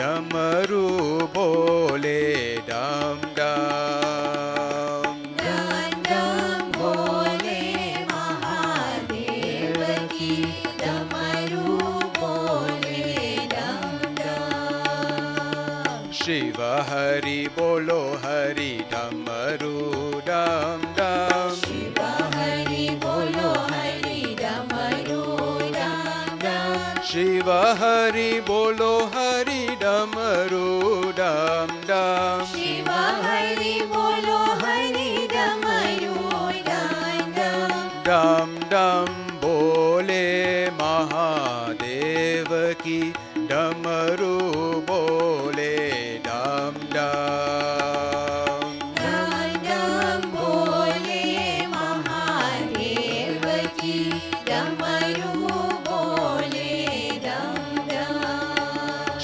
डमरू बोले डम डम डम डम बोले महादेव की डमरू बोले डम डम शिव हरि बोलो हरि डमरू डम डम शिव हरि बोलो हरि डमरू डम डम शिव हरि बोलो हरि डमरू डम डम शिव हरि बोलो हरि डमरू डम डम डम डम बोले महादेव की डमरू बोले डम डम डम डम बोले महादेव की डमरू बोले डम डम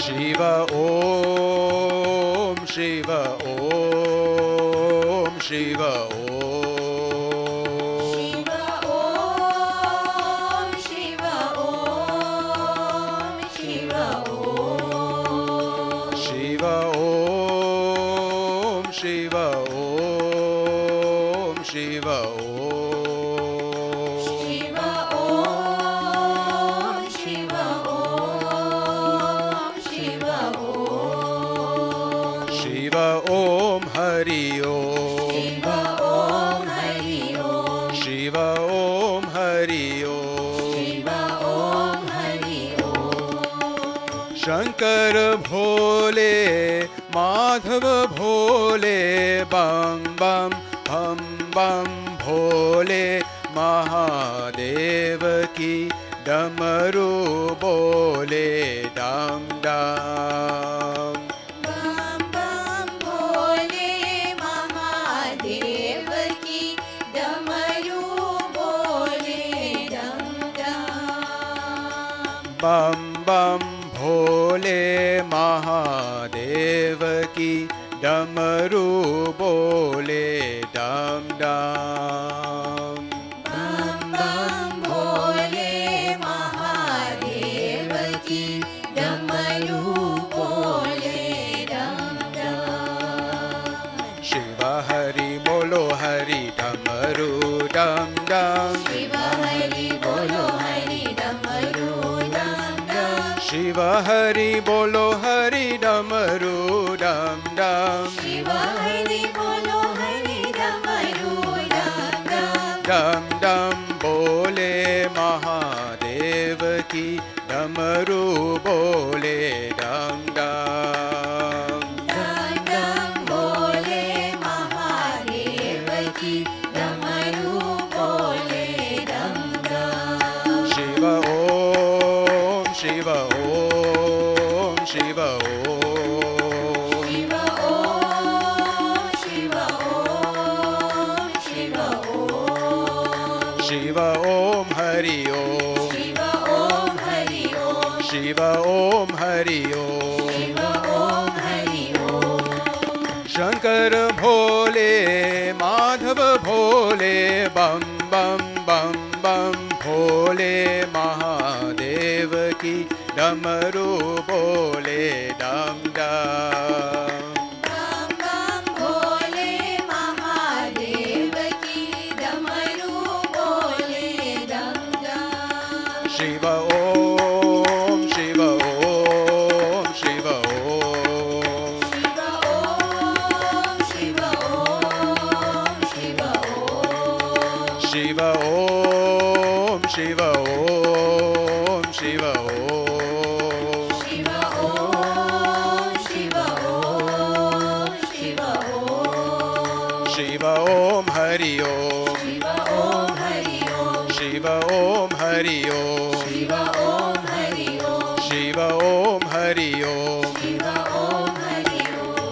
शिव ओम शिव ओम शिव ओम शिव ओम शिव ओम शिव ओम शिव ओम शिव ओम शिव ओम शिव ओम शिव ओम शिव शिव ओम ओम हरि ओम शिव ओम हरि ओम शिव ओम हरि ओम शिव ओम हरि ओम शंकर भोले माधव भोले बम बम बम बम भोले महादेव की डमरू बोले डम डम बम बम भोले महादेव की डमरू बोले डम डम बम बम भोले महादेव की डमरू बोले डम डम बम बम भोले महादेव की डमरू बोले डम डम शिव हरि बोलो हरि डमरू डम डम शिव हरि बोलो हरि डमरू डम डम शिव हरि बोलो हरि डमरू डम डम शिव हरि बोलो हरि डमरू डम डम डम डम बोले महादेव की डमरू बोले डम डम डम डम बोले महादेव की डमरू बोले डम डम शिव ओम शिव ओम शिव ओम शिव ओम शिव ओम शिव शिव ओम ओम हरि ओम शिव ओम हरि ओम शिव ओम हरि ओम शिव ओम हरि ओम शंकर भोले माधव भोले बम बम बम बम भोले महादेव की डमरू बोले डम डम बम बम भोले महादेव की डमरू बोले डम डम शिव ओम शिव ओम शिव ओम शिव ओम शिव ओम शिव शिव ओम ओम शिव ओम शिव ओम शिव ओम शिव ओम शिव ओम शिव ओम हरि ओम शिव ओम हरि ओम शिव ओम हरि ओम शिव ओम हरि ओम शिव ओम हरि ओम शिव ओम हरि ओम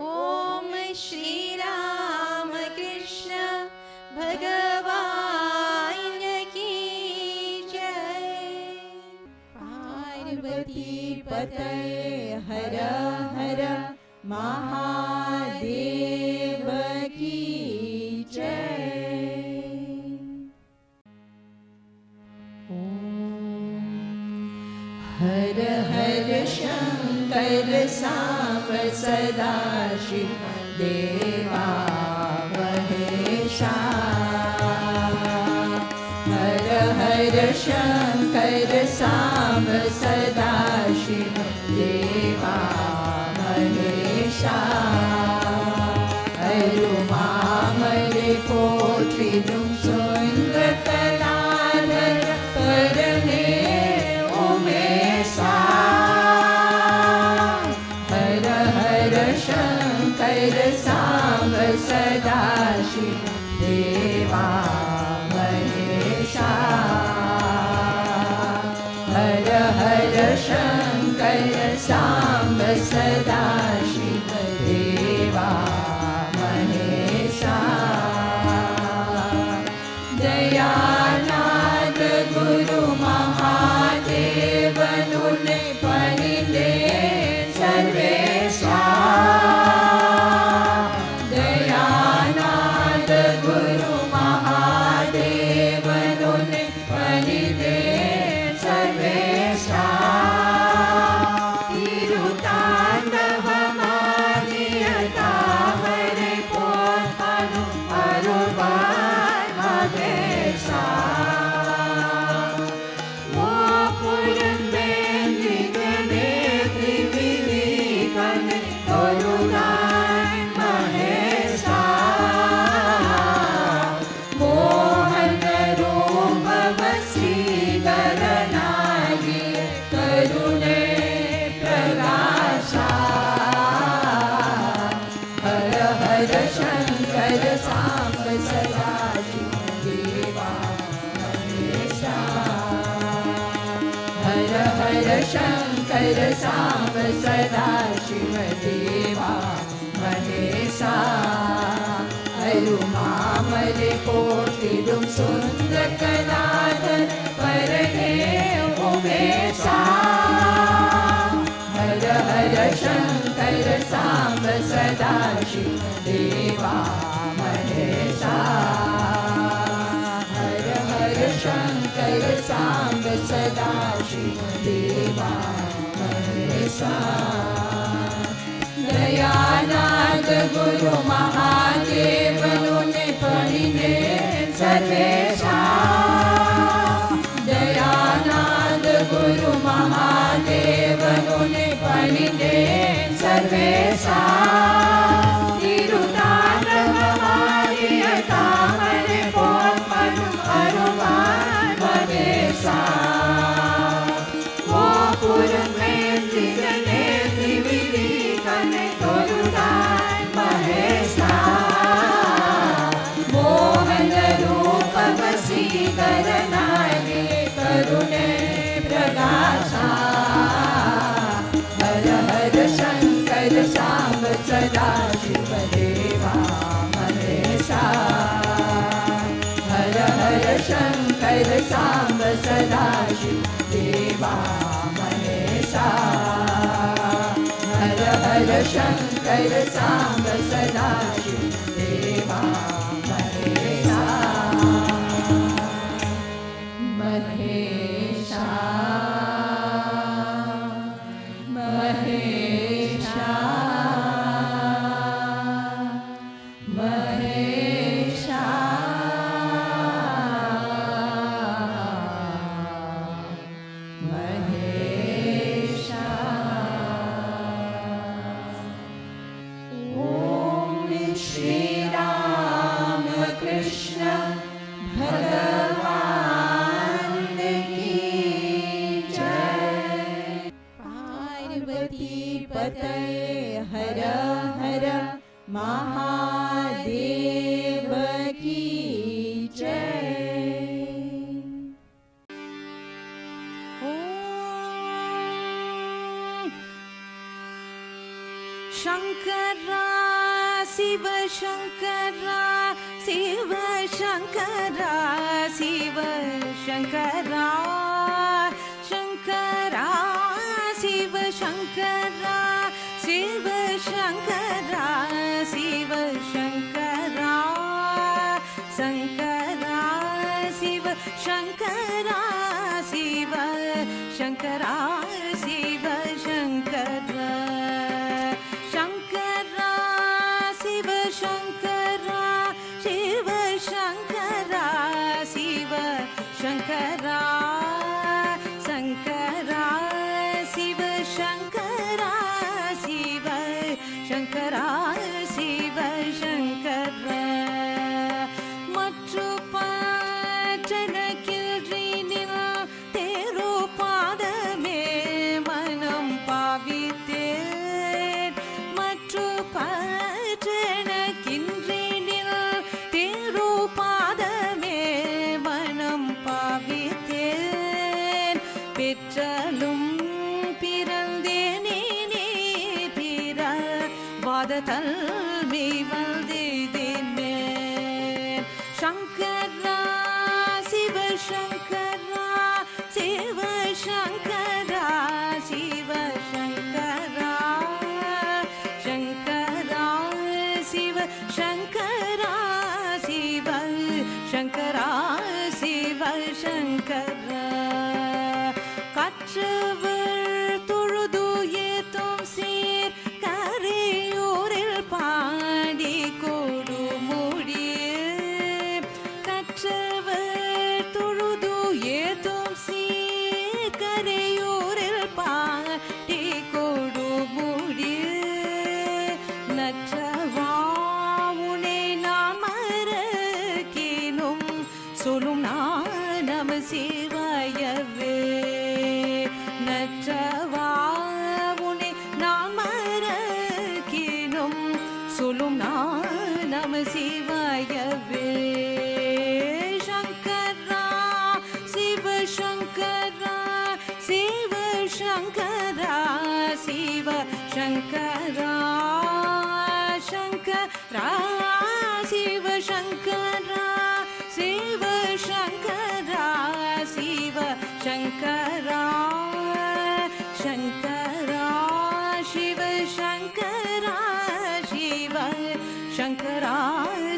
ओम श्री राम कृष्ण भगवान की जय पार्वती पतये हर हर महादेव की जय हर हर शंकर सांब सदा शिव देवा महेशा हर हर शंकर सांब सदा शिव देवा महेशा अरुमा मरे पोற்றிடும் सुंदर कलाधर परने उमेशा हर हर शंकर सांब सदा शिव देवा महेशा हर हर शंकर सांब सदा शिव देवा महेशा दयानाथ गुरु महादेव नुने परिदे सर्वेशा दयानाथ गुरु महादेव नुने परिदे सर्वेशा तिरुतांडव मानियता हरे पोतनु अरुबार महेशा वो पुरन में निगने त्रिविकन तोरुदान महेशा मोहन रूप वसीकर नागी करुणे प्रकाशा हर हर शंकर सांब सदा शिव देवा महेशा हर हर शंकर सांब सदा शिव देवा महेशा अरुमा मरे पोற்றிடும் सुंदर कलाधर परने उमेशा हर हर शंकर सांब सदा शिव देवा महेशा हर हर शंकर सांब सदा शिव देवा महेशा दयानाथ गुरु महादेव नुने परिने सर्वेशा दयानाथ गुरु महादेव नुने परिने सर्वेशा तिरुतांडव मानियता हरे पोतनु अरुबार महेशा वो पुरन में त्रिगने त्रिविकन तोरुदान महेशा मोहन रूप वसीकर नागे करुणे प्रकाशा हर हर शंकर सांब सदा शिव देवा महेशा हर हर शंकर सांब सदा शिव देवा महेशा हर हर शंकर सांब सदा शिव देवा महेशा महेशा महेशा महेशा महेशा ओम श्री राम कृष्ण भगवान की जय पार्वती पतये हर हर महादेव की जय शंकरा शिव शंकरा शिव शंकरा शिव शंकरा शंकरा शिव शंकरा शिव शंकरा शिव शंकरा शंकरा शिव शंकरा शिव शंकरा शिव பாததல் மேவல்தேதேமே சங்கரா சிவ சங்கரா சிவ சங்கரா சிவ சங்கரா சங்கரா சிவ சங்கரா சிவ சங்கரா சிவ சங்கரா கற்றவர் தொழுது ஏத்தும் சீர் கரையூரில் பாடி கொடுமுடி கற்றவர் தொழுது ஏத்தும் சீர் கரையூரில் பாடி கொடுமுடி நற்றவா உனை நான் மறக்கினும் சொல்லும் நான் நம சிவாயவே நற்றவா உனை நான் மறக்கினும் சொல்லும் நான் நம சிவாயவே சங்கரா சிவ சங்கரா சிவ சங்கரா சிவ சங்கரா சங்கரா சிவ சங்கரா சிவ சங்கரா சிவ சங்கரா சங்கரா சிவ சங்கரா சிவ சங்கரா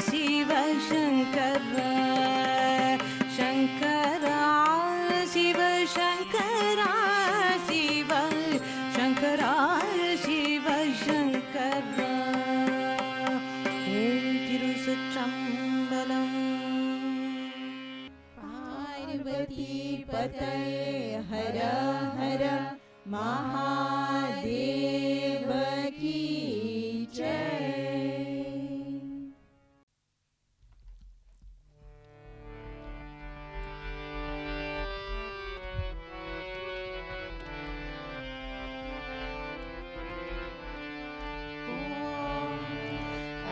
சிவ சங்கரா சங்கரா சிவ சங்கரா சிவ சங்கரா சிவ சங்கரா ஓம் திருச்சிற்றம்பலம். पार्वती पतये हर हर महादेव की जय.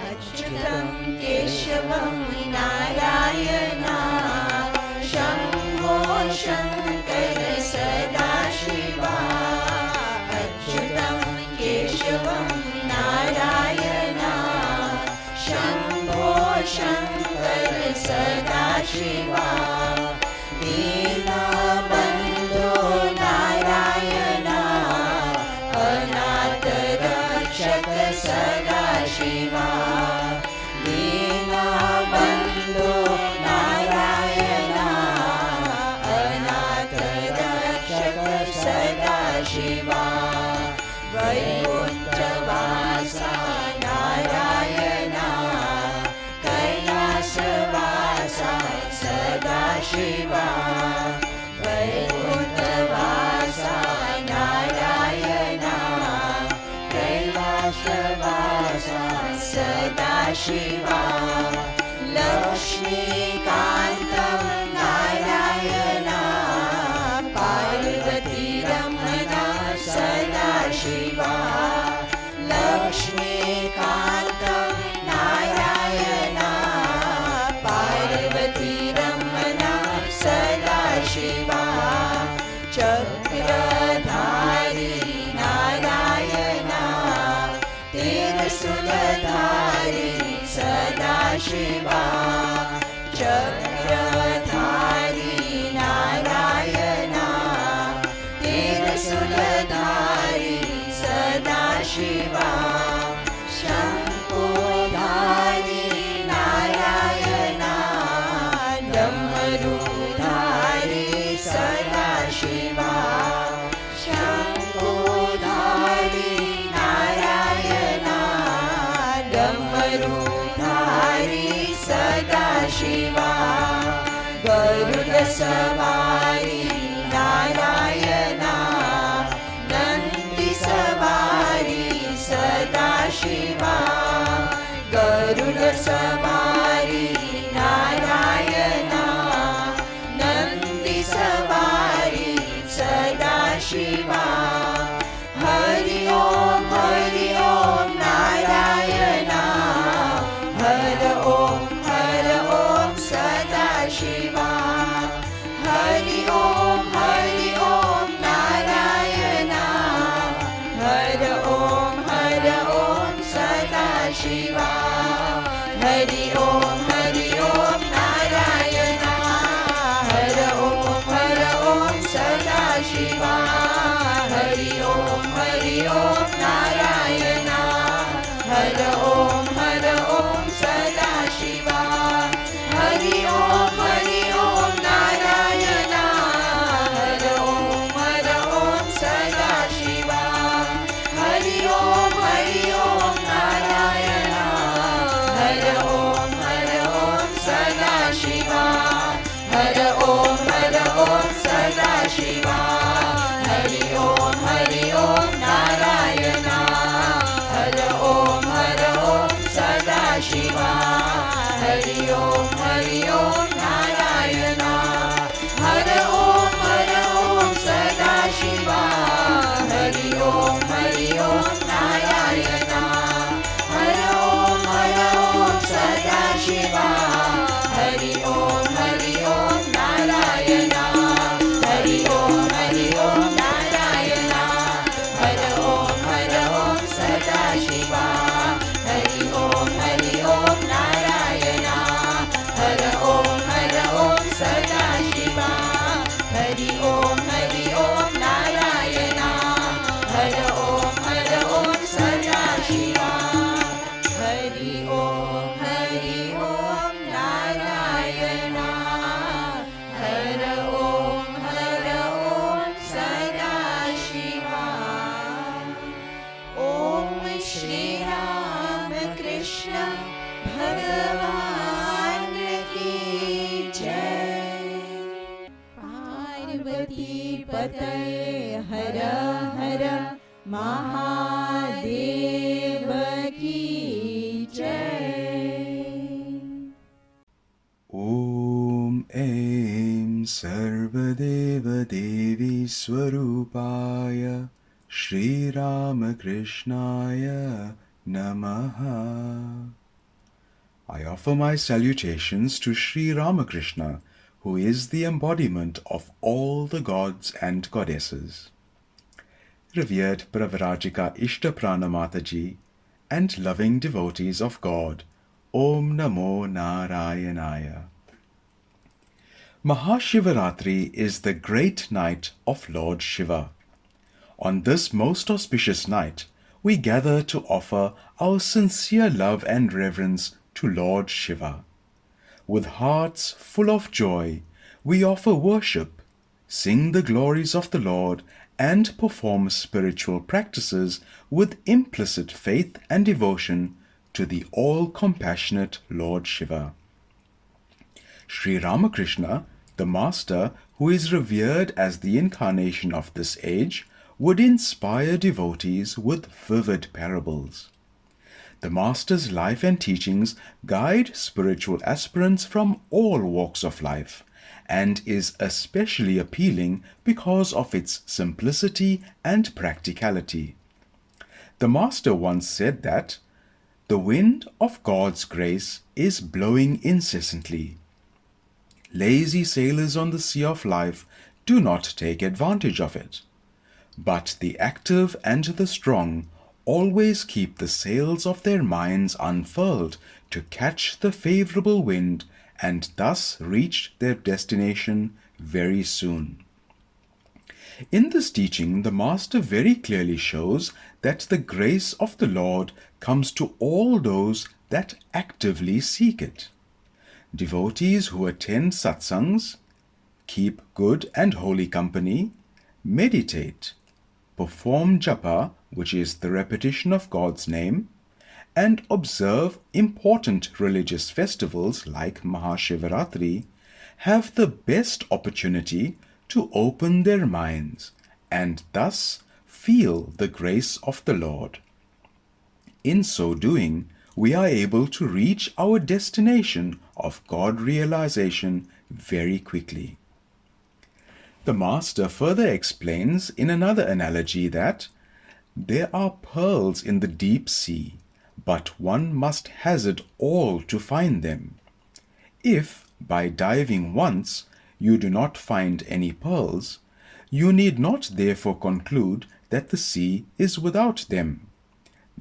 अच्युतं केशवं नारायणा शम्भो शङ्कर सदाशिवा. अच्युतं केशवं नारायणा शम्भो शङ्कर सदाशिवा. दीनबन्धो नारायणा अनाथ रक्षक सदाशिवा. दीनबन्धो नारायणा अनाथ रक्षक सदाशिवा. वैकुण्ठवासा नारायणा कैलासवासा सदाशिवा. वैकुण्ठवासा नारायणा कैलासवासा सदाशिवा. लक्ष्मीकान्तं नारायणा पार्वती रमणा सदाशिवा. लक्ष्मीकान्तं नारायणा पार्वती रमणा सदाशिवा. चक्रधारी नारायणा त्रिशूलधारी सदाशिवा. चक्रधारी Narayana त्रिशूलधारी Sadashiva. शम्भोधारी Narayana डमरुधारी Sadashiva. शम्भोधारी Narayana डमरुधारी Sadashiva. गरुडसवारी Narayana नन्दिसवारी Sadashiva. Om Narayana. Hara Om Sada Shiva. Hari Om Narayana. Hara Om Sada Shiva. Hari Om Narayana. Hara Om Sada Shiva. Hara Om Sada Shiva. Hari Om Narayana. Hara Om Sada Shiva. Hari Om Narayana. Hara Om Sada Shiva. Hari Om Narayana. Hara Om Sada Shiva. Hari Om Narayana. Hari Om Narayana. Hara Om Sada Shiva. Hari Om Narayana. Hara Om Sada Shiva. Hari Om Narayana. Hara Om Sada Shiva. Hari Om Narayana. Hara Om Sada Shiva. Om Shri Ram Krishna Bhagavan ki Jai. Parvati Pataye Hara Hara Mahadeva ki Jai. Om Aim Sarvadeva Devi Swarupaya Shri Ramakrishnaya Namaha. I offer my salutations to Sri Ramakrishna, who is the embodiment of all the gods and goddesses. Revered Pravarajika Ishta Pranamataji and loving devotees of God, Om Namo Narayanaya. Maha Shivaratri is the great night of Lord Shiva. On this most auspicious night, we gather to offer our sincere love and reverence to Lord Shiva. With hearts full of joy, we offer worship, sing the glories of the Lord, and perform spiritual practices with implicit faith and devotion to the all-compassionate Lord Shiva. Sri Ramakrishna, the Master, who is revered as the incarnation of this age, would inspire devotees with vivid parables. The Master's life and teachings guide spiritual aspirants from all walks of life, and is especially appealing because of its simplicity and practicality. The Master once said that the wind of God's grace is blowing incessantly. Lazy sailors on the sea of life do not take advantage of it, but the active and the strong always keep the sails of their minds unfurled to catch the favorable wind and thus reach their destination very soon. In this teaching, the Master very clearly shows that the grace of the Lord comes to all those that actively seek it. Devotees who attend satsangs, keep good and holy company, meditate, perform japa, which is the repetition of God's name, and observe important religious festivals like Maha Shivaratri, have the best opportunity to open their minds and thus feel the grace of the Lord. In so doing, we are able to reach our destination of God realization very quickly. The Master further explains in another analogy that there are pearls in the deep sea, but one must hazard all to find them. If, by diving once, you do not find any pearls, you need not therefore conclude that the sea is without them.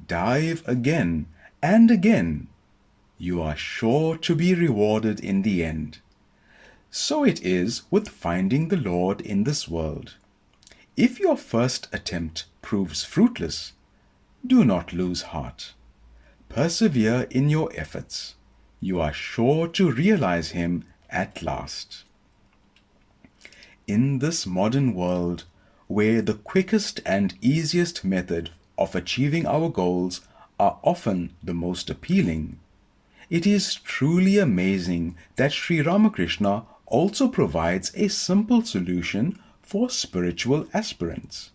Dive again and again. You are sure to be rewarded in the end. So it is with finding the Lord in this world. If your first attempt proves fruitless, do not lose heart. Persevere in your efforts. You are sure to realize Him at last. In this modern world, where the quickest and easiest method of achieving our goals are often the most appealing, it is truly amazing that Sri Ramakrishna also provides a simple solution for spiritual aspirants.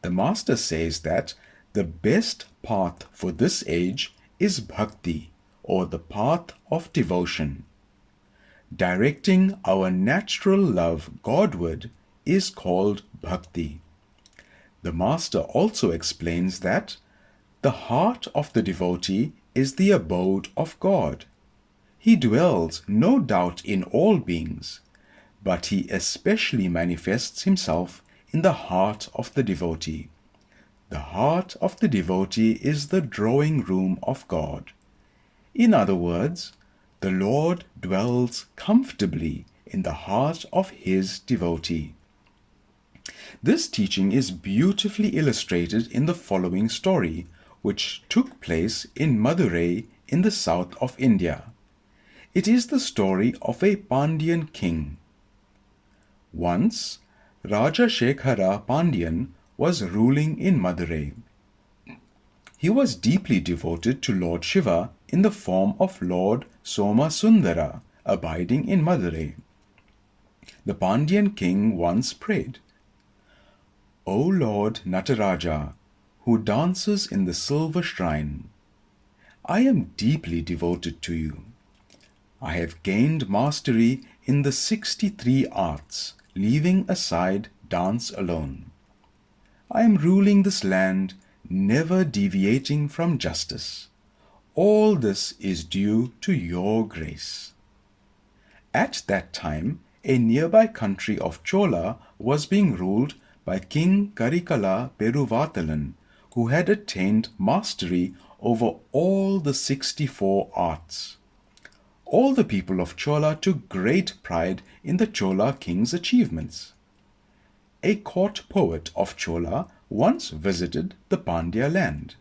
The Master says that the best path for this age is bhakti, or the path of devotion. Directing our natural love Godward is called bhakti. The Master also explains that the heart of the devotee is the abode of God. He dwells no doubt in all beings, but He especially manifests Himself in the heart of the devotee. The heart of the devotee is the drawing room of God. In other words, the Lord dwells comfortably in the heart of His devotee. This teaching is beautifully illustrated in the following story, which took place in Madurai in the south of India. It is the story of a Pandyan king. Once, Raja Shankara Pandyan was ruling in Madurai. He was deeply devoted to Lord Shiva in the form of Lord Somasundara, abiding in Madurai. The Pandyan king once prayed, "O Lord Nataraja, who dances in the silver shrine, I am deeply devoted to you. I have gained mastery in the 63 arts, leaving aside dance alone. I am ruling this land, never deviating from justice. All this is due to your grace." At that time, a nearby country of Chola was being ruled by King Karikala Peruvatalan, who had attained mastery over all the 64 arts. All the people of Chola took great pride in the Chola king's achievements. A court poet of Chola once visited the Pandya land.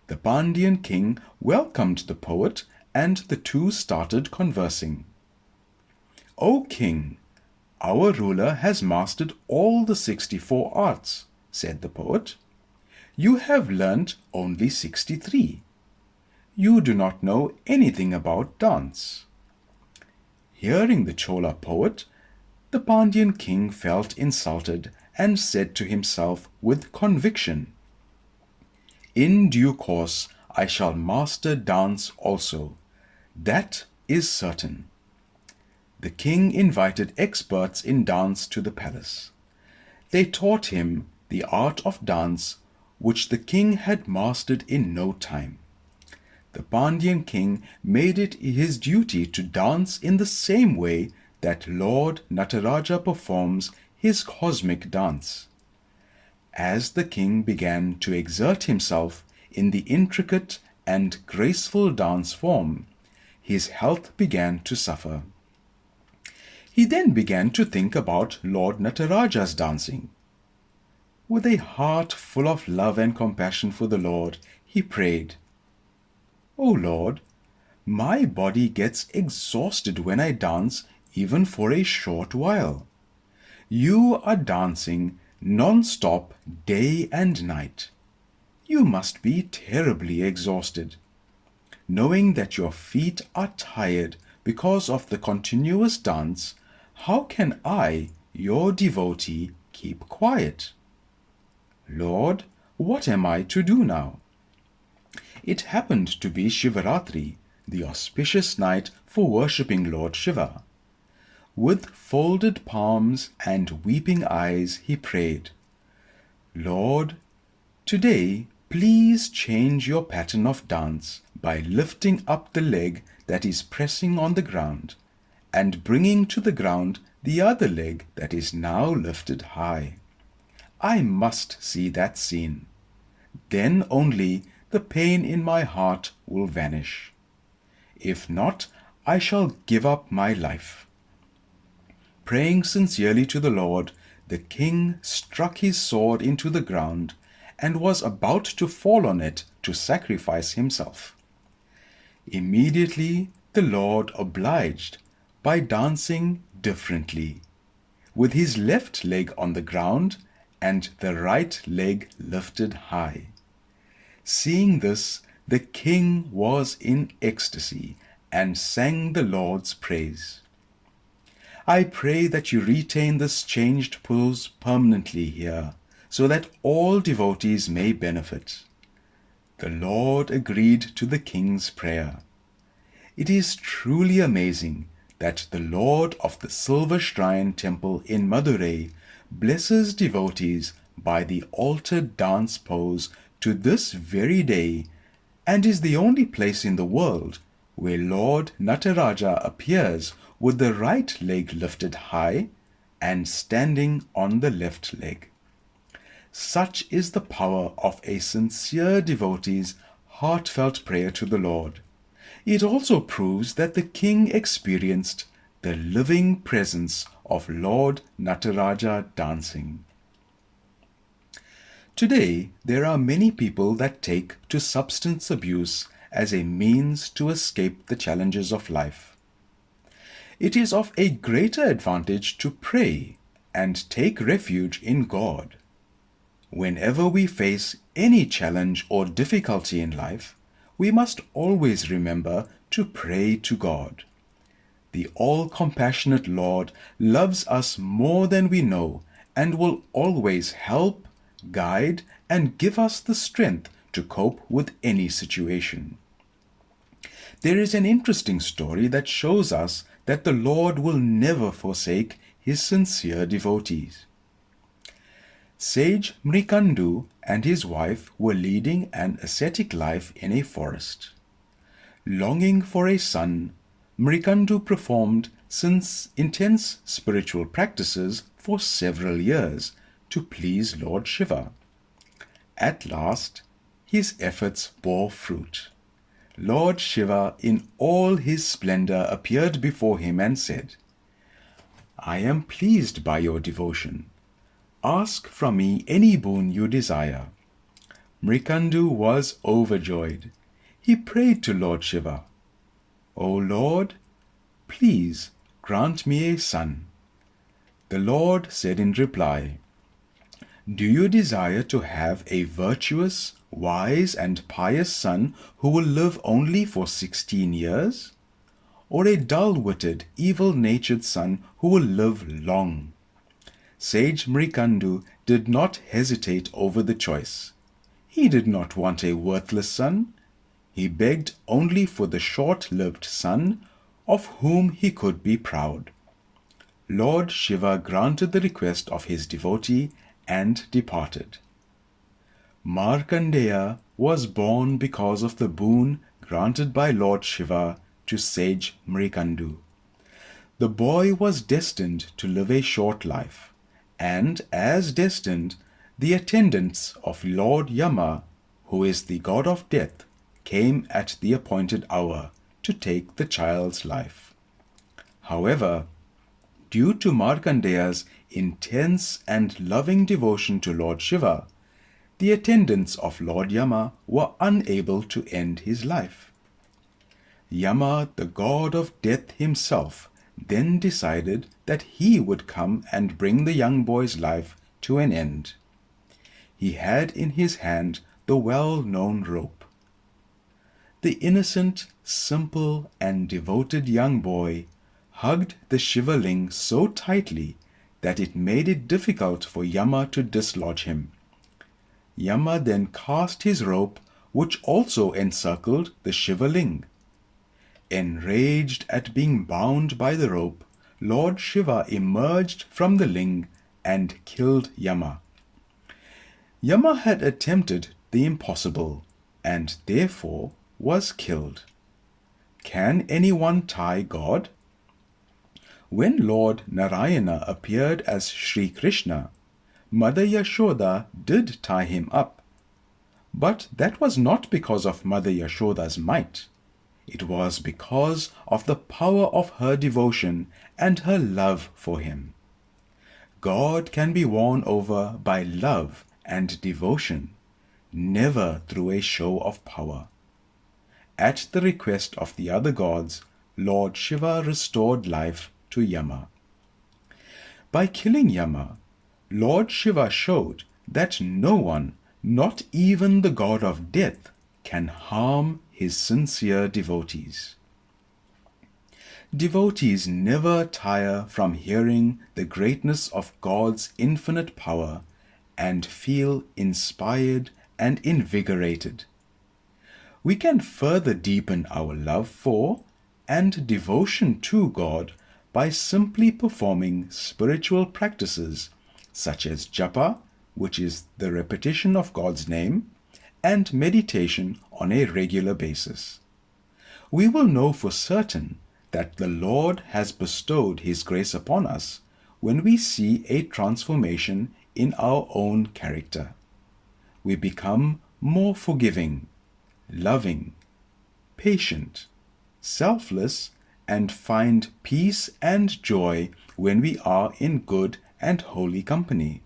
The Pandyan king welcomed the poet and the two started conversing. "O king, our ruler has mastered all the 64 arts," said the poet. "You have learnt only 63. You do not know anything about dance." Hearing the Chola poet, the Pandyan king felt insulted and said to himself with conviction, "In due course I shall master dance also. That is certain." The king invited experts in dance to the palace. They taught him the art of dance, which the king had mastered in no time. The Pandyan king made it his duty to dance in the same way that Lord Nataraja performs his cosmic dance. As the king began to exert himself in the intricate and graceful dance form, his health began to suffer. He then began to think about Lord Nataraja's dancing. With a heart full of love and compassion for the Lord, he prayed, "O Lord, my body gets exhausted when I dance even for a short while. You are dancing non-stop day and night. You must be terribly exhausted. Knowing that your feet are tired because of the continuous dance, how can I, your devotee, keep quiet? Lord, what am I to do now?" It happened to be Shivaratri, the auspicious night for worshipping Lord Shiva. With folded palms and weeping eyes he prayed, "Lord, today please change your pattern of dance by lifting up the leg that is pressing on the ground and bringing to the ground the other leg that is now lifted high. I must see that scene. Then only the pain in my heart will vanish. If not, I shall give up my life." Praying sincerely to the Lord, the king struck his sword into the ground and was about to fall on it to sacrifice himself. Immediately the Lord obliged by dancing differently, with his left leg on the ground and the right leg lifted high. Seeing this, the king was in ecstasy and sang the Lord's praise. I pray that you retain this changed pose permanently here, so that all devotees may benefit. The Lord agreed to the king's prayer. It is truly amazing that the Lord of the Silver Shrine Temple in Madurai blesses devotees by the altered dance pose to this very day, and is the only place in the world where Lord Nataraja appears with the right leg lifted high and standing on the left leg. Such is the power of a sincere devotee's heartfelt prayer to the Lord. It also proves that the king experienced the living presence of Lord Nataraja dancing. Today, there are many people that take to substance abuse as a means to escape the challenges of life. It is of a greater advantage to pray and take refuge in God. Whenever we face any challenge or difficulty in life, we must always remember to pray to God. The all-compassionate Lord loves us more than we know and will always help, guide, and give us the strength to cope with any situation. There is an interesting story that shows us that the Lord will never forsake his sincere devotees. Sage Mrikandu and his wife were leading an ascetic life in a forest. Longing for a son, Mrikandu performed intense spiritual practices for several years to please Lord Shiva. At last, his efforts bore fruit. Lord Shiva in all his splendor appeared before him and said, "I am pleased by your devotion. Ask from me any boon you desire." Mrikandu was overjoyed. He prayed to Lord Shiva, "O Lord, please grant me a son." The Lord said in reply, "Do you desire to have a virtuous, wise and pious son who will live only for 16 years? Or a dull-witted, evil-natured son who will live long?" Sage Mrikandu did not hesitate over the choice. He did not want a worthless son. He begged only for the short-lived son of whom he could be proud. Lord Shiva granted the request of his devotee and departed. Markandeya was born because of the boon granted by Lord Shiva to Sage Mrikandu. The boy was destined to live a short life, and as destined, the attendants of Lord Yama, who is the god of death, came at the appointed hour to take the child's life. However, due to Markandeya's intense and loving devotion to Lord Shiva, the attendants of Lord Yama were unable to end his life. Yama, the god of death himself, then decided that he would come and bring the young boy's life to an end. He had in his hand the well-known rope. The innocent, simple, and devoted young boy hugged the Shivaling so tightly that it made it difficult for Yama to dislodge him. Yama then cast his rope, which also encircled the Shivaling. Enraged at being bound by the rope, Lord Shiva emerged from the ling and killed Yama. Yama had attempted the impossible and therefore was killed. Can anyone tie God? When Lord Narayana appeared as Sri Krishna, Mother Yashoda did tie him up. But that was not because of Mother Yashoda's might. It was because of the power of her devotion and her love for him. God can be won over by love and devotion, never through a show of power. At the request of the other gods, Lord Shiva restored life to Yama. By killing Yama, Lord Shiva showed that no one, not even the god of death, can harm his sincere devotees. Devotees never tire from hearing the greatness of God's infinite power and feel inspired and invigorated. We can further deepen our love for and devotion to God by simply performing spiritual practices such as japa, which is the repetition of God's name, and meditation on a regular basis. We will know for certain that the Lord has bestowed His grace upon us when we see a transformation in our own character. We become more forgiving, loving, patient, selfless, and find peace and joy when we are in good and holy company.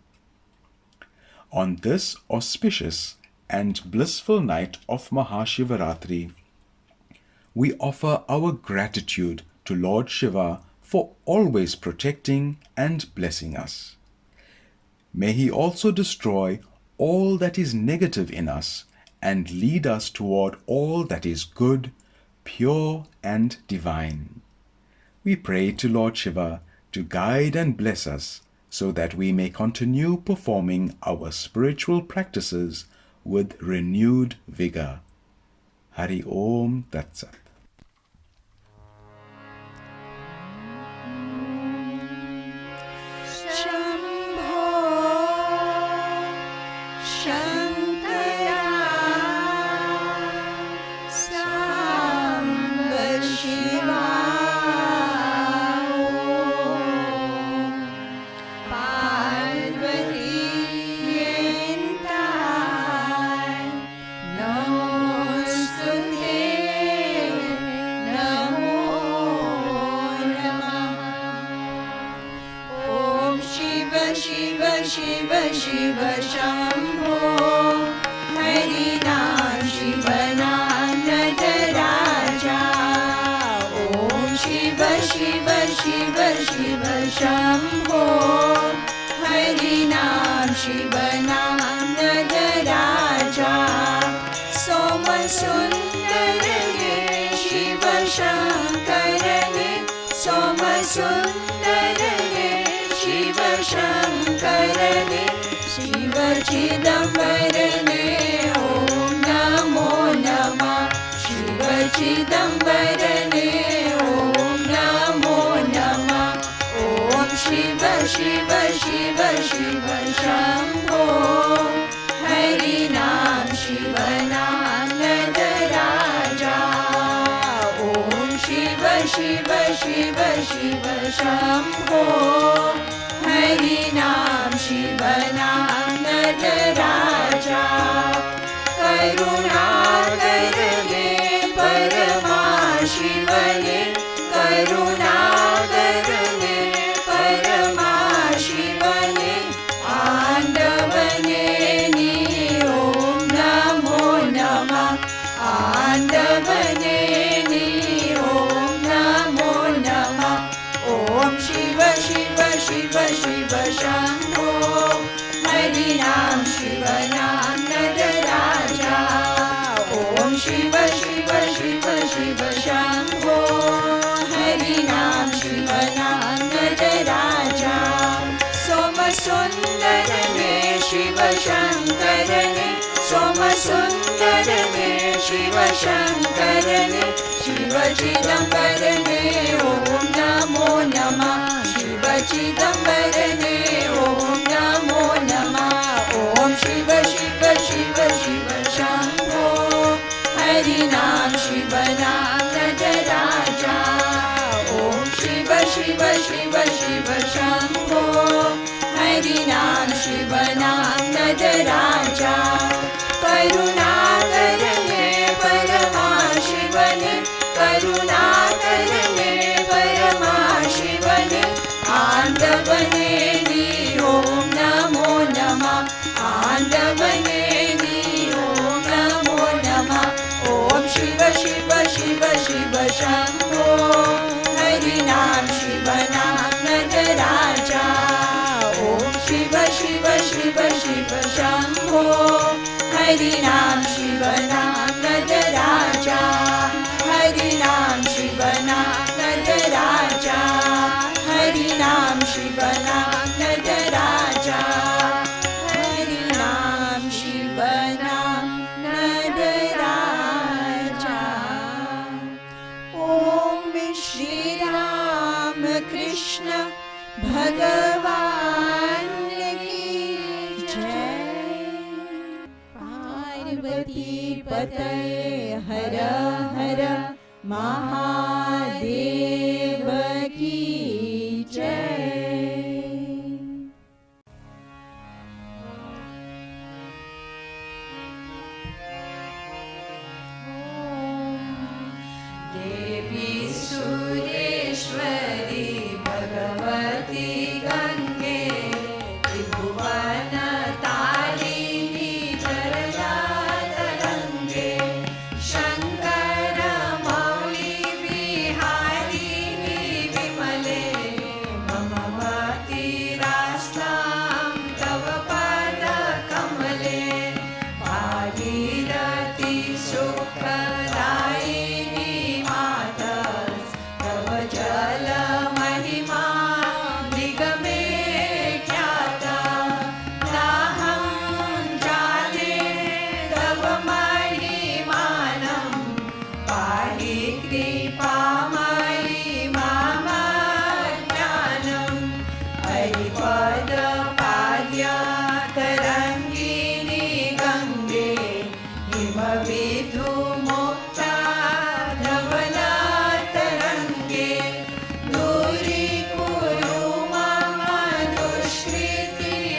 On this auspicious and blissful night of Maha Shivaratri, we offer our gratitude to Lord Shiva for always protecting and blessing us. May He also destroy all that is negative in us and lead us toward all that is good, pure, and divine. We pray to Lord Shiva to guide and bless us so that we may continue performing our spiritual practices with renewed vigor. Hari Om Tat Sat. Shambho, Shankara, samba Shiva Old, Parvati entai, Namostute, Namo Namah. Om Shiva Shiva Shiva Shiva Shambho, Hari Nam Shiva Nam Nataraja. Om Shiva Shiva Shiva Shiva Shambho, Hari Nam Shiva Nam Nataraja. Soma Sundarane Shiva Shankarane, Soma Sundarane Shiva Shankarane, Shiva Chidambarane, Om Namo Namah. Shiva Chidambarane, Om Namo Namah. Om Shiva Shiva Shiva Shiva Shambho, Hari Nam Shiva Nam Nataraja. Om Shiva Shiva Shiva Shiva Shambho, Hari Nam Shiva Nam Nataraja. Karuna Karane Parama Shivane, Karuna Karane Parama Shivane, Andavane Ni Om Namo Namah. Andavane Ni Om Namo Namah. Om Shiva Shiva Shiva Shiva Shambho, Hari Nam Shiva Nam Nataraja. Om Shiva Shiva Shiva Shiva Shambho, Hari Nam Shiva Nam Nataraja. Soma Sundarane Shiva Shankarane, Soma Sundarane Shiva Shankarane, Shiva Chidambarane, Om Namo Namah. Shiva Chidambarane, Om Namo Namah. Om Shiva Shiva Shiva Shiva Shambho, Hari Nam Shiva Nam Nataraja. Om Shiva Shiva Shiva Shiva Shambho, Hari Nam Shiva Nam Nataraja. Karuna Karane Parama Shivane, Karuna Karane Parama Shivane, Andavane Ni Shambho हरिनाम शिवनाम नटराजा ॐ शिव शिव शिव शिव शम्भो हरिनाम शिवनाम नटराजा हरिनाम शिवनाम नटराजा हरिनाम शिवनाम नटराजा हरिनाम शिवनाम नटराजा ॐ श्री राम कृष्ण भगवान की जय। पार्वती पतये हर हर महादेव की जय। देवी सुरेश्वरी भगवती गंगे त्रिभुवन तारिणी तरंगे शंकर मौली विहारिणी विमले ममवती रास्तां तव पद कमले भागीरथी सुखदायिनी मातस् तव जल महिमा निगमे ख्याता नाहं जाने तव महिमानं पाहि कृपामयि मम ज्ञानं हरिपद पाद्य तरङ्गिनी गङ्गे हिमविधुमुक्ता धवलतरङ्गे दूरीकुरु मम दुष्कृतिभारं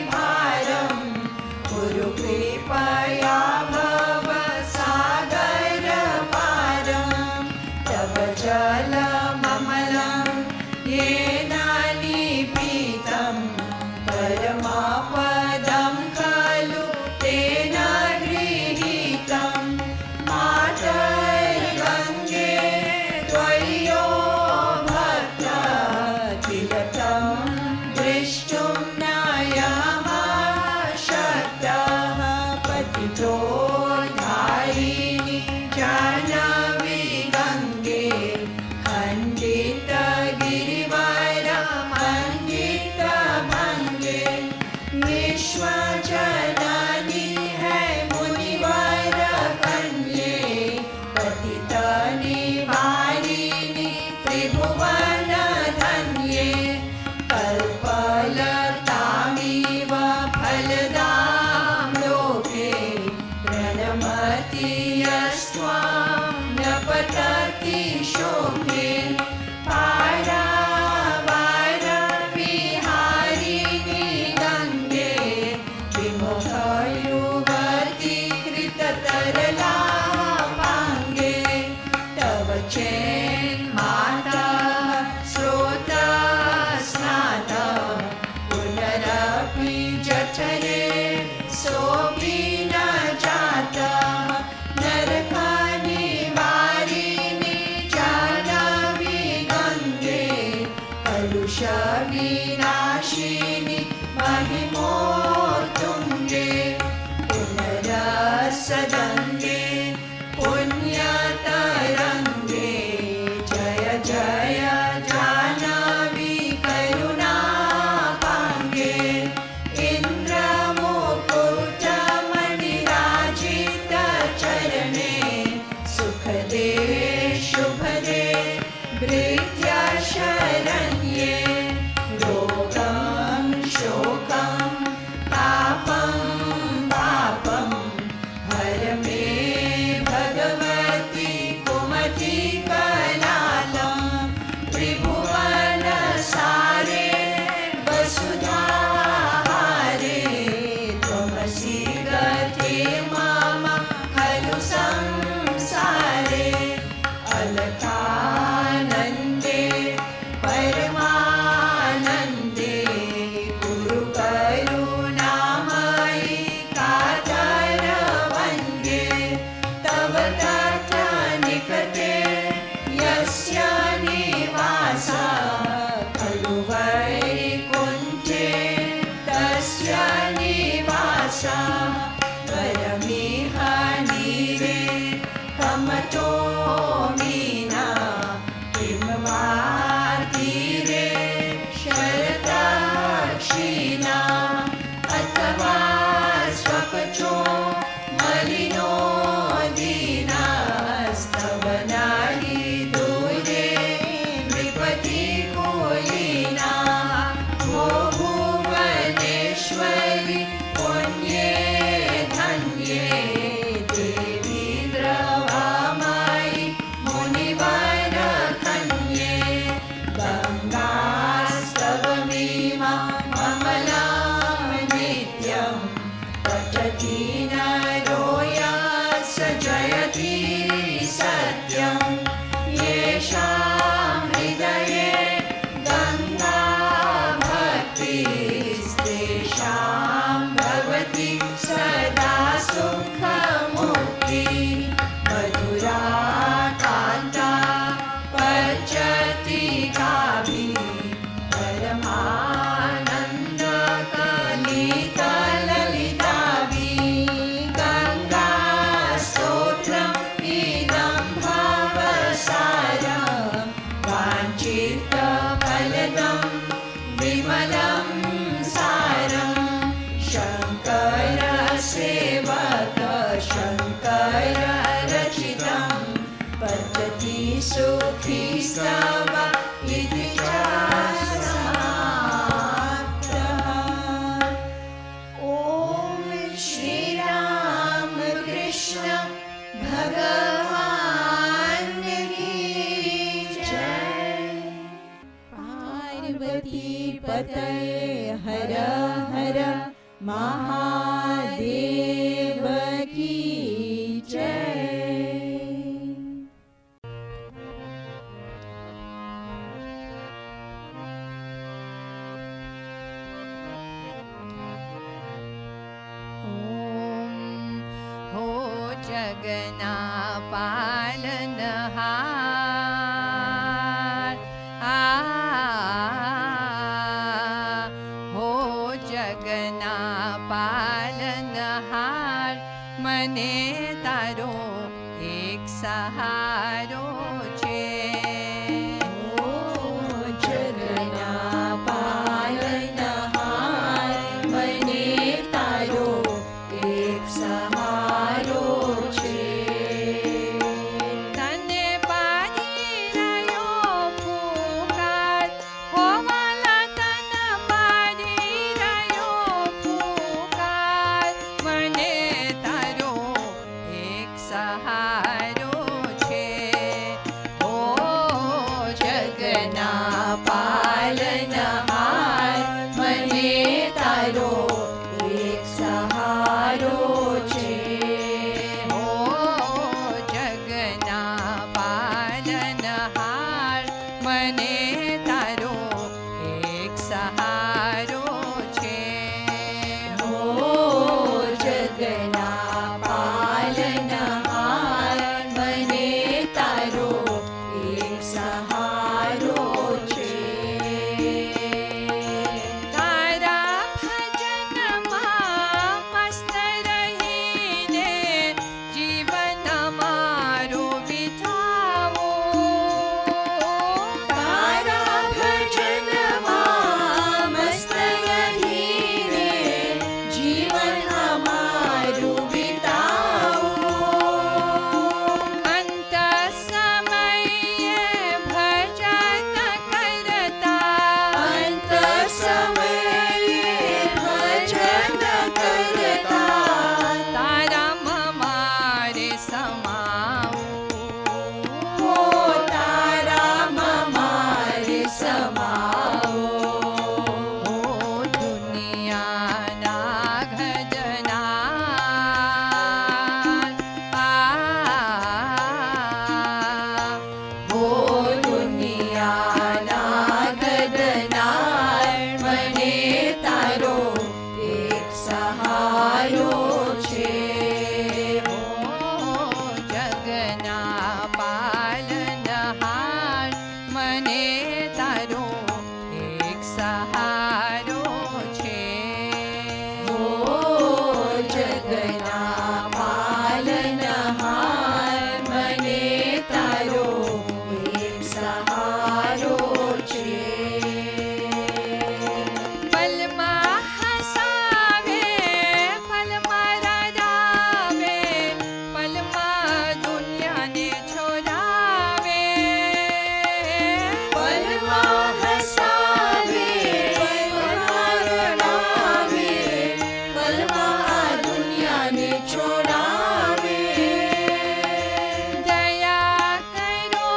कुरु कृपया भवसागरपारं तव जलममलं येन निपीतं परमपदं खलु तेन गृहीतं मातर्गङ्गे त्वय्यो भक्ता तिलकं द्रष्टुं नयमशक्तः पतितो धारिणि जानवी गङ्गे खण्डितगिरिवरमण्डितभङ्गे विश्वजननी है मुनिवर कन्ये पतित निवारिणि त्रिभुवन धन्ये कल्पलतामिव फलदां लोके प्रणमति यस्त्वां न पतति शोके पारावारविहारिणि गङ्गे विमुखयुवति कृततरलापाङ्गे तव चेन्माता स्रोतस्नाता पुनरपि जठरे सोऽपि न जाता नरकनिवारिणि जानवी गङ्गे कलुषविनाशिनि महिमोत्तुङ्गे पुनरसदङ्गे पुण्यतरङ्गे जय जय जानवी करुणापाङ्गे इन्द्रमुकुटमणिराजितचरणे सुखदे शुभदे भृत्यशरण्ये रोगं शोकं तापं पापं हर मे केसव इति च समाप्तः। ॐ श्रीराम कृष्ण भगवान् की जय। पार्वती पतये हर हर महादेव की जय। हो जगना पालनहार हो जगना पालनहार મને તારો એક સહારો છે જગના પાલનહાર મને તારો એક સહારો છે। તને પાડી રહ્યો પુકાર હોવાલા તન પાડી રહ્યો પુકાર મને તારો એક સહારો છે ઓ જગના પાલનહાર મને તારો એક સહારો છે। ઓ જગના પાલનહાર મને તારો એક સહારો છે ઓ જગના પાલનહાર મને તારો એક સહારો છે। તારા ભજનમાં મસ્ત રહીને જીવન મારું વિતાવું તારા ભજનમાં મસ્ત રહીને જીવન અમારું વિતાવું। અંત સમયે ભજન કરતા અંત સમયે ભજન કરતા તારામાં મારે સમાવું હો તારામાં મારે સમાવો। ઓ દુનિયાના ઘડનાર હો દુનિયાના ગદનાર મને તારો એક સહારો છે। જગના પાલનહાર મને તારો એક સહારો છે હો જગના પાલનહાર મને તારો એક સહારો છે। પલમાં હસાવે પલમાં રડાવે પલમાં દુનિયાને છોડાવે પલમાં હસાવે પલમાં રડાવે પલમાં આ દુનિયાને છોડાવે। દયા કરો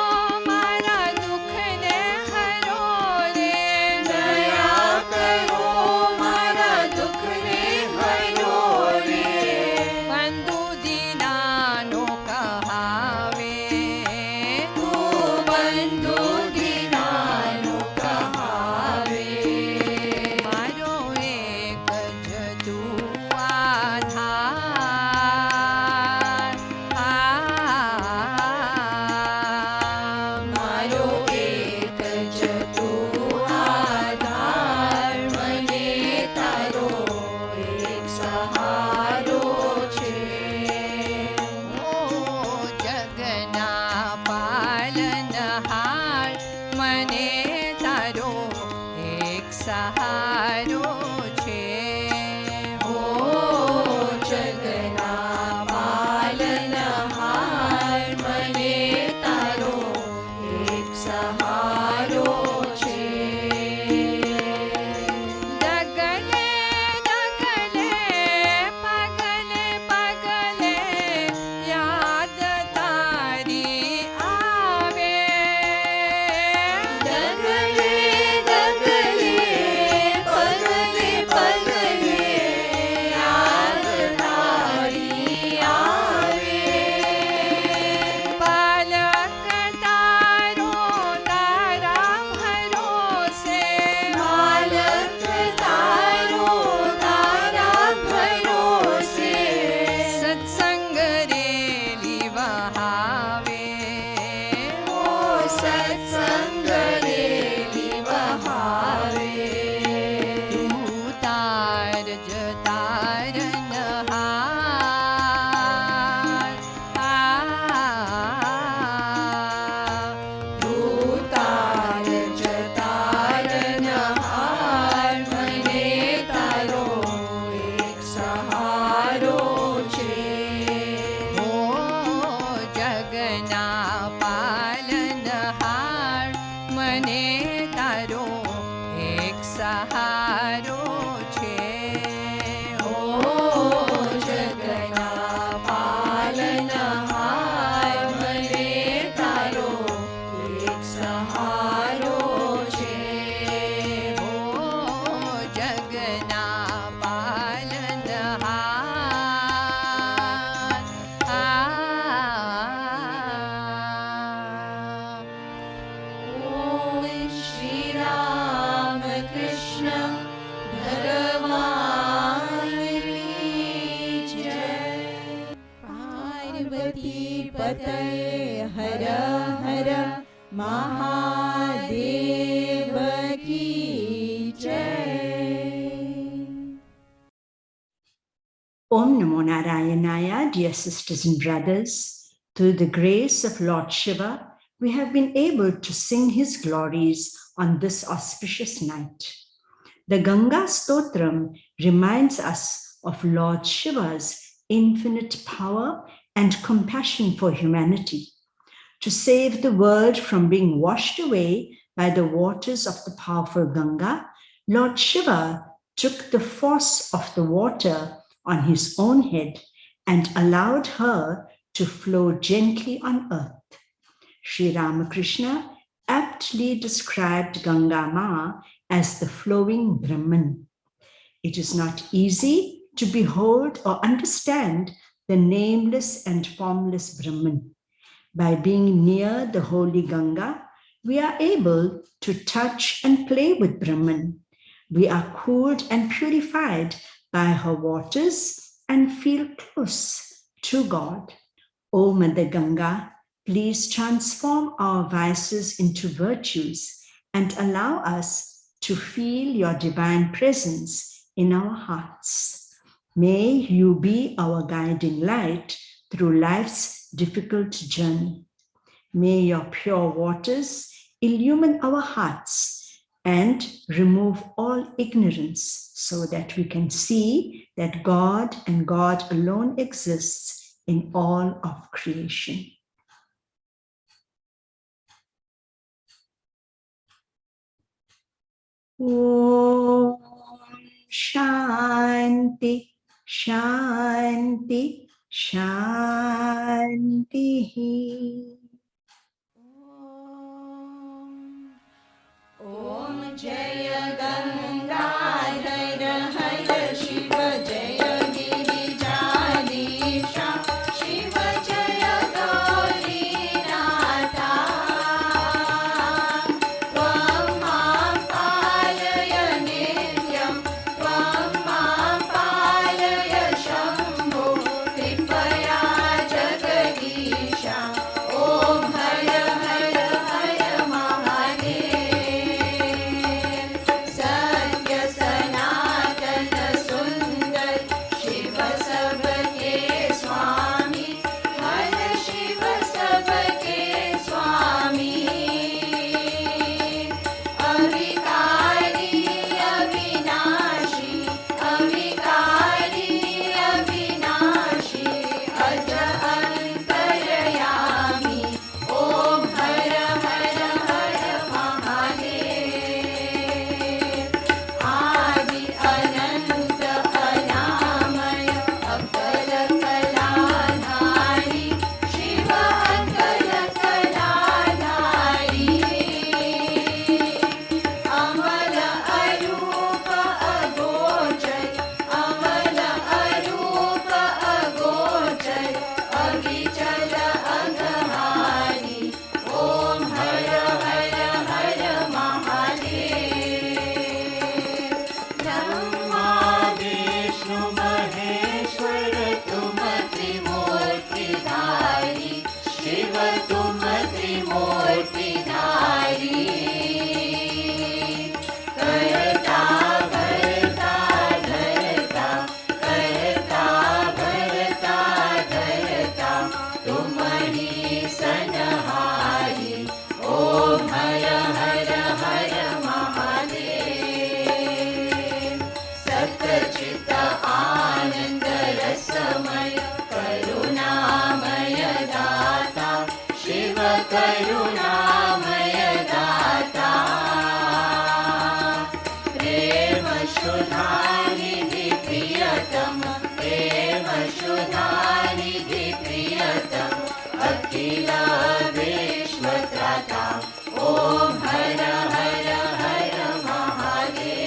મારા દુઃખને હરો રે દયા કરો મારા દુઃખને હરો રે બંધુ દીનાનો કહાવે તું બંધુ દીનાનો કહાવે। મારો એક જ તું આધાર મારો એક જ તું આધાર મને તારો એક સહારો છે। पार्वती पतये हर हर महादेव की जय. Om Namo Narayanaya, dear sisters and brothers. Through the grace of Lord Shiva, we have been able to sing his glories on this auspicious night. The Ganga Stotram reminds us of Lord Shiva's infinite power and compassion for humanity. To save the world from being washed away by the waters of the powerful Ganga, Lord Shiva took the force of the water on his own head and allowed her to flow gently on earth. Sri Ramakrishna aptly described Ganga Ma as the flowing Brahman. It is not easy to behold or understand the nameless and formless Brahman. By being near the holy Ganga, we are able to touch and play with Brahman. We are cooled and purified by her waters and feel close to God. O Mother Ganga, please transform our vices into virtues and allow us to feel your divine presence in our hearts. May you be our guiding light through life's difficult journey. May your pure waters illumine our hearts and remove all ignorance so that we can see that God and God alone exists in all of creation. Om Shanti, Shanti, Shanti. Om Jaya Gangadhar Har Shiva Jaya Girijadisha Shiva Jaya Gauri Natha Tvam Mam Palaya Nityam Tvam Mam Palaya Shambho Kripaya Jagadisha Om Hara Hara Hara Mahadev Satya Sanatana Sundar Shiva Sabke Swami Hara Shiva Sabke Swami Avikari Avinashi Avikari Avinashi Aja Antarayami Om Hara Hara Hara Mahadev Adi Ananta Anamaya Akala Kaladhari Shiva Akala Kaladhari Amala Arupa Agochar Amala Arupa Agochar Avichala Aghari Om Hara Hara Hara Mahadev Brahma Vishnu Maheshwar Tum Trimurtidhari Shiva Tum Trimurtidhari Karta Bharta Dharta Karta Bharta Dharta Tumari Sanhari Om Hara Hara Hara Mahadev Satchita Ananda Rasamaya Karunamaya Data Shiva Karunamaya Data Prema Shudhanidhi Priyatama Prema Shudhanidhi Priyatama Akhila Vishwatrata Om Hara Hara Hara Mahadev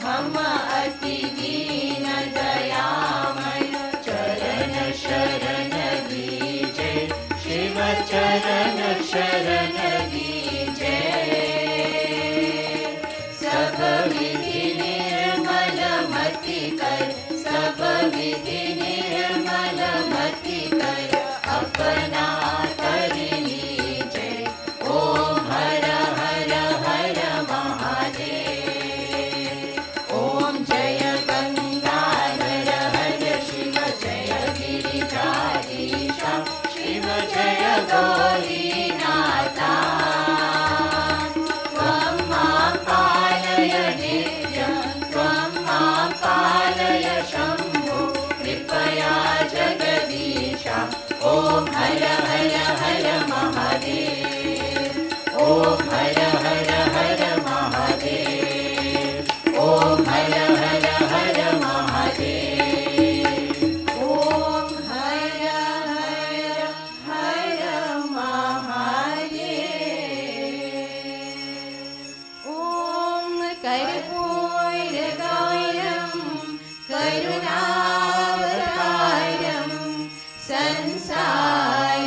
Hama Ati Deena Dayamaya Charana Sharana Vijay Shiva Charana Sharana Vijay Sabha Vidhi Nirmala Mati Kar Sabha Vidhi गौरीनाथा त्वं मां पालय नित्यं त्वं मां पालय शम्भो कृपया जगदीश ॐ हर हर हर महादेव ॐ हर हर हर महादेव ॐ हर हर हर महादेव ॐ हर हर हर महादेव ॐ कर्पूरगौरं करुणावतारं संसारसारं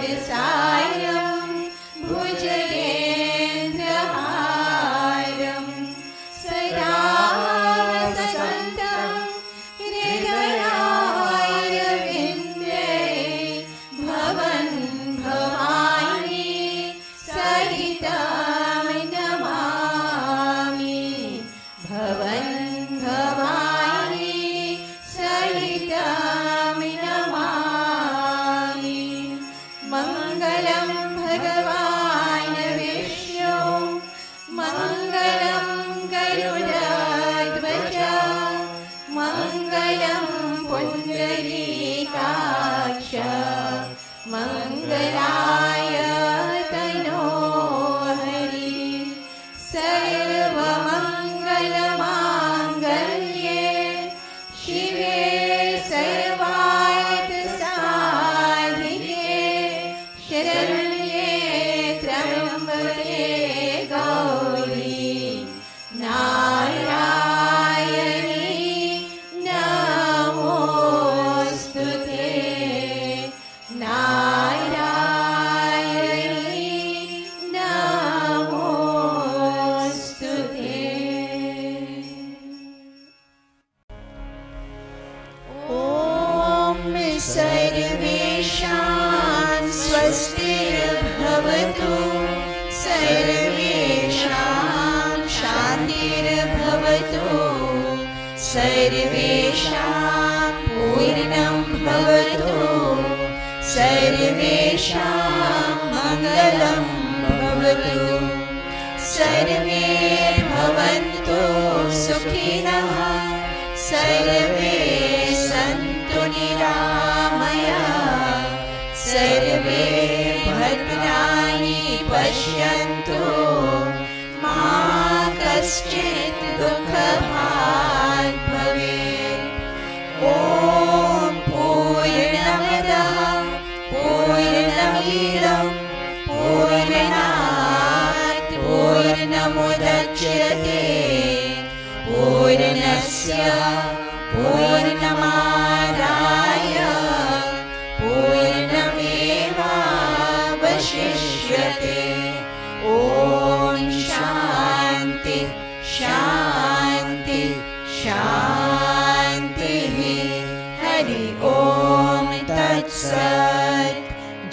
भुजगेन्द्रहारं सदा वसन्तं हृदयारविन्दे भवन् भवानी सहितं नमामि भवन् भवानी सहितं नमामि मङ्गलं भगवान् विष्णु मङ्गलं गरुडध्वज मङ्गलं पुण्डरीकाक्ष मङ्गलाय तनोहरि सर्वमङ्गलमाङ्गल्ये शिवे सर्वार्थसाधिके शरण्ये त्र्यम्बके गौरी नारायणी नमोऽस्तुते नारायणी नमोऽस्तुते ॐ सर्वेषां स्वस्तिर्भवतु सर्वेषां शान्तिर्भवतु सर्वेषां पूर्णं भवतु सर्वेषां मङ्गलं भवतु सर्वे भवन्तु सुखिनः सर्वे सन्तु निरामयाः सर्वे भद्राणि पश्यन्तु मा कश्चित् दुःखभाग् भवेत् ॐ पूर्णमदः पूर्णमिदं पूर्णात् पूर्णमुदच्यते पूर्णस्य पूर्णमादाय पूर्णमेवावशिष्यते ॐ शान्ति शान्ति शान्तिः हरि ॐ तत्सत्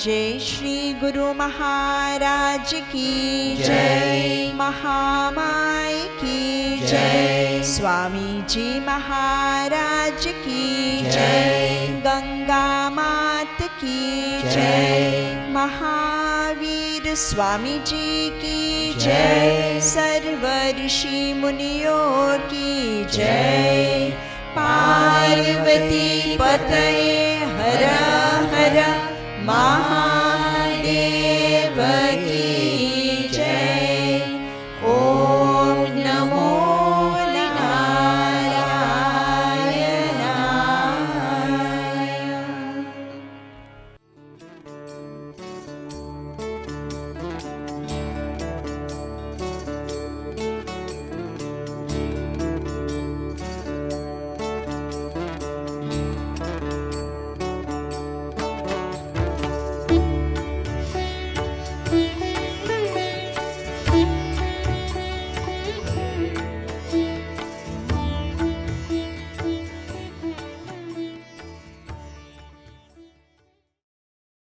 जय श्री गुरु महाराज की जय महामाई की जय स्वामी जी महाराज की जय गंगा मात की जय महावीर स्वामी जी की जय सर्व ऋषि मुनियों की जय पार्वती पतये हर हर महा